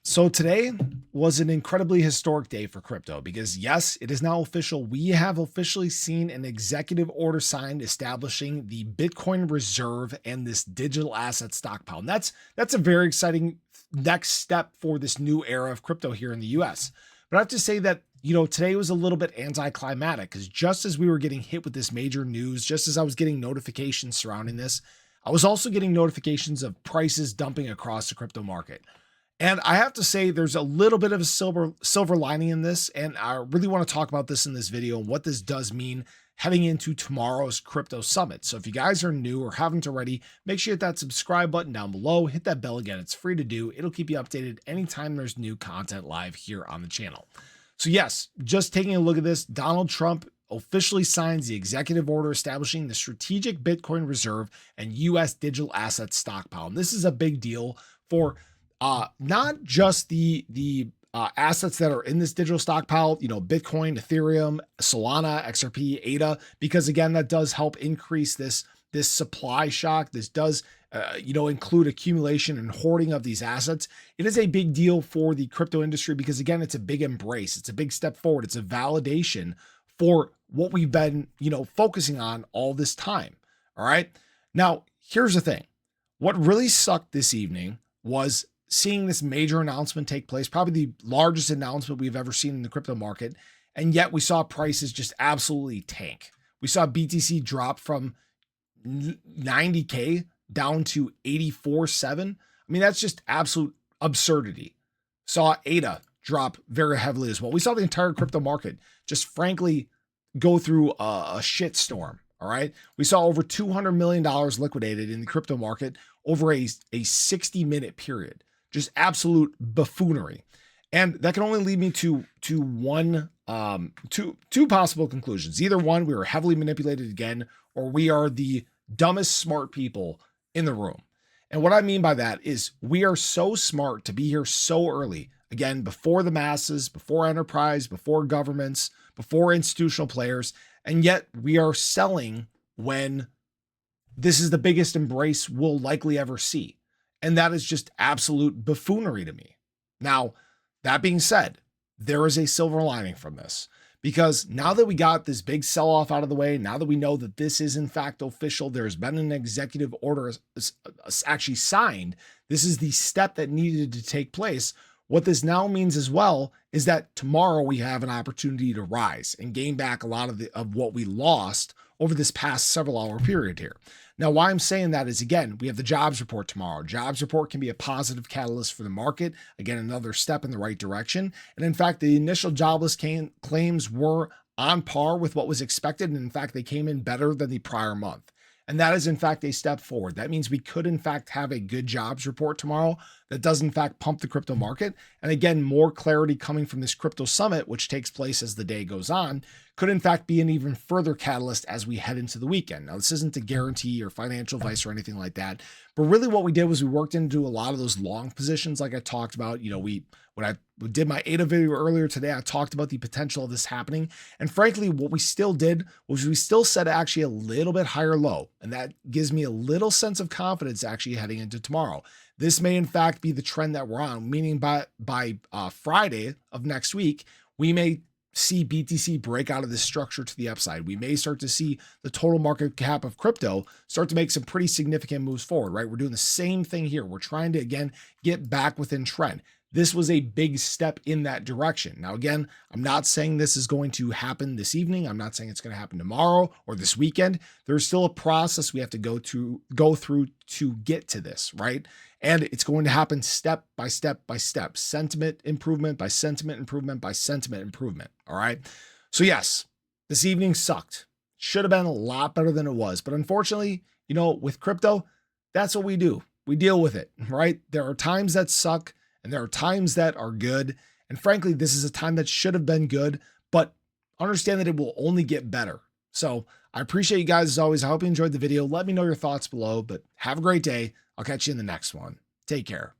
So today was an incredibly historic day for crypto because yes, it is now official. We have officially seen an executive order signed establishing the Bitcoin reserve and this digital asset stockpile. And that's a very exciting next step for this new era of crypto here in the US. But I have to say that today was a little bit anticlimactic because just as we were getting hit with this major news, just as I was getting notifications surrounding this, I was also getting notifications of prices dumping across the crypto market. And I have to say, there's a little bit of a silver lining in this, and I really want to talk about this in this video and what this does mean heading into tomorrow's crypto summit. So if you guys are new or haven't already, make sure you hit that subscribe button down below, hit that bell again. It's free to do. It'll keep you updated anytime there's new content live here on the channel. So yes, just taking a look at this, Donald Trump officially signs the executive order establishing the strategic Bitcoin reserve and US digital asset stockpile. And this is a big deal for not just the assets that are in this digital stockpile, Bitcoin, Ethereum, Solana, XRP, ADA, because again, that does help increase this supply shock. This does, include accumulation and hoarding of these assets. It is a big deal for the crypto industry because again, it's a big embrace. It's a big step forward. It's a validation for what we've been, focusing on all this time. All right. Now, here's the thing. What really sucked this evening was seeing this major announcement take place, probably the largest announcement we've ever seen in the crypto market. And yet we saw prices just absolutely tank. We saw BTC drop from 90K down to 84.7. I mean, that's just absolute absurdity. Saw ADA drop very heavily as well. We saw the entire crypto market just frankly go through a shit storm. All right. We saw over $200 million liquidated in the crypto market over a 60-minute period. Just absolute buffoonery. And that can only lead me to two possible conclusions. Either one, we were heavily manipulated again, or we are the dumbest smart people in the room. And what I mean by that is we are so smart to be here so early, again, before the masses, before enterprise, before governments, before institutional players. And yet we are selling when this is the biggest embrace we'll likely ever see. And that is just absolute buffoonery to me. Now, that being said, there is a silver lining from this because now that we got this big sell-off out of the way, now that we know that this is in fact official, there's been an executive order actually signed. This is the step that needed to take place. What this now means as well is that tomorrow we have an opportunity to rise and gain back a lot of what we lost over this past several hour period here. Now, why I'm saying that is, again, we have the jobs report tomorrow. Jobs report can be a positive catalyst for the market. Again, another step in the right direction. And in fact, the initial jobless claims were on par with what was expected. And in fact, they came in better than the prior month. And that is in fact a step forward. That means we could in fact have a good jobs report tomorrow that does in fact pump the crypto market. And again, more clarity coming from this crypto summit, which takes place as the day goes on, could in fact be an even further catalyst as we head into the weekend. Now, this isn't a guarantee or financial advice or anything like that, but really what we did was we worked into a lot of those long positions like I talked about. When I did my ADA video earlier today, I talked about the potential of this happening. And frankly, what we still did was we still set actually a little bit higher low. And that gives me a little sense of confidence actually heading into tomorrow. This may in fact be the trend that we're on, meaning by Friday of next week, we may see BTC break out of this structure to the upside. We may start to see the total market cap of crypto start to make some pretty significant moves forward, right? We're doing the same thing here. We're trying to, again, get back within trend. This was a big step in that direction. Now, again, I'm not saying this is going to happen this evening. I'm not saying it's going to happen tomorrow or this weekend. There's still a process we have to go through to get to this, right? And it's going to happen step by step by step, sentiment improvement by sentiment improvement by sentiment improvement. All right. So yes, this evening sucked. Should have been a lot better than it was. But unfortunately, with crypto, that's what we do. We deal with it, right? There are times that suck. And there are times that are good. And frankly, this is a time that should have been good, but understand that it will only get better. So I appreciate you guys as always. I hope you enjoyed the video. Let me know your thoughts below, but have a great day. I'll catch you in the next one. Take care.